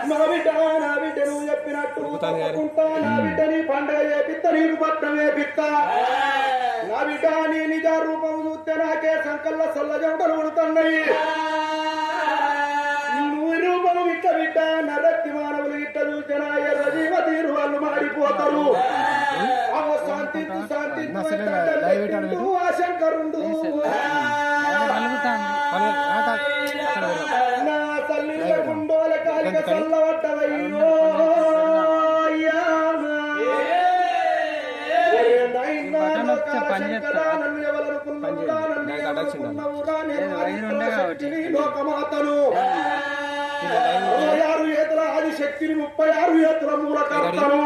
నా బిడ్డ నువ్వు చెప్పినట్టు తప్పకుంటా నా బిడ్డని పండగ చేపిత్త నీకు పట్నం వేపిత్తా నా బిడ్డ నీ నిజ రూపం చూస్తే నాకే సంకల్ల సల్ల జంటలు ఉడుతున్నాయి నువ్వు రూపం ఇట్ట బిడ్డ నరక్తి మానవులు ఇట్ట చూసిన ఎర్ర జీవ తీరు వాళ్ళు మాడిపోతారు శాంతి ఆ శంకరుండు నా తల్లి గుండోల కాలిక చల్లవట్టవయ్యో లోకమాతను 66 ఏతుల ఆదిశక్తిని 36 ఏతుల మూలకర్తను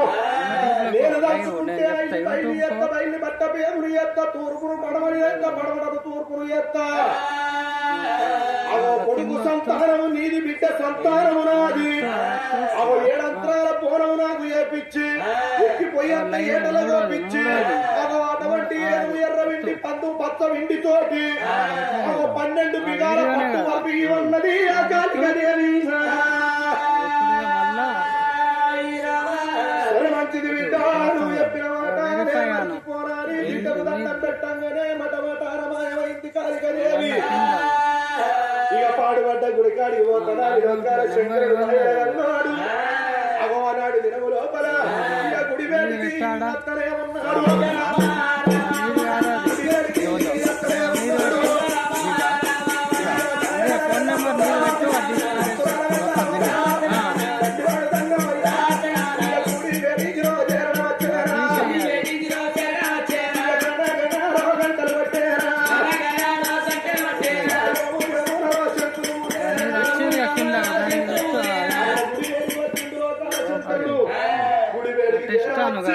నేను దాచుకుంటే 5 ఎత్త బయలు బట్ట పేరుని ఎత్త తూర్పును పడమని ఎత్త పడమడకు తూర్పును ఎత్త అవో కొడుకు సంతానము నీది బిడ్డ సంతానము నాది అవో ఏడంత్రాల పోనము నాకు ఏపిచ్చి ఎక్కిపోయేంత ఏటలలో పిచ్చి అవో అటువంటి ఎర్ర విండి పందు పచ్చ విండి తోటి అవో 12 బిగాల పట్టు పంపి ఉన్నది ఆ కాలికదేవి మంచిది బిడ్డ నువ్వు చెప్పిన మాట పోరాడి బిడ్డకు దండం పెట్టంగానే మటమటారమాయమైంది కాలికదేవి ఇక పాడుపడ్డ గుడికాడికి పోతాడు శంకరుడు అన్నాడు అగోనాడు దినము లోపల గుడి వేడికి అత్తనే ఉన్నాడు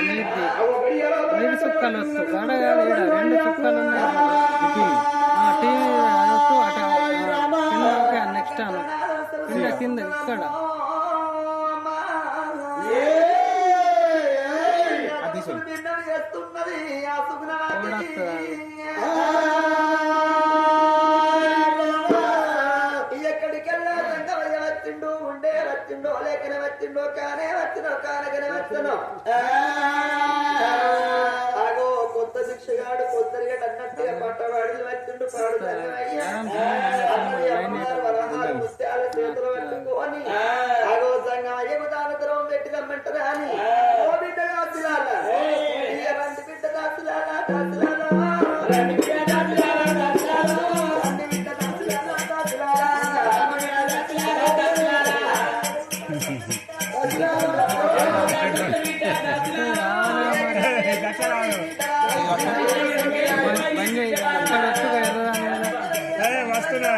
నీరు చుక్కలు వస్తు గడగాలి 2 చుక్కలు ఉన్నాయి అటు నెక్స్ట్ అను కింద ఇక్కడ ఎక్కడికెళ్ళా వచ్చిండు ఉండే వచ్చిండో లేకనే వచ్చిండో కానే వచ్చినో కానకనే వచ్చినో ఆగో కొత్త శిక్షగాడు కొత్తగా అన్నట్టుగా పట్టవాడిని వచ్చిండు పాడు ముత్యాల చేతులు పట్టుకొని ఆగో సంగా ఎగుదాన ద్రవం పెట్టి రమ్మంటారా అని ఓ బిడ్డ కాసులాల రండి బిడ్డ కాసులాల రండి బిడ్డ వస్తున్నా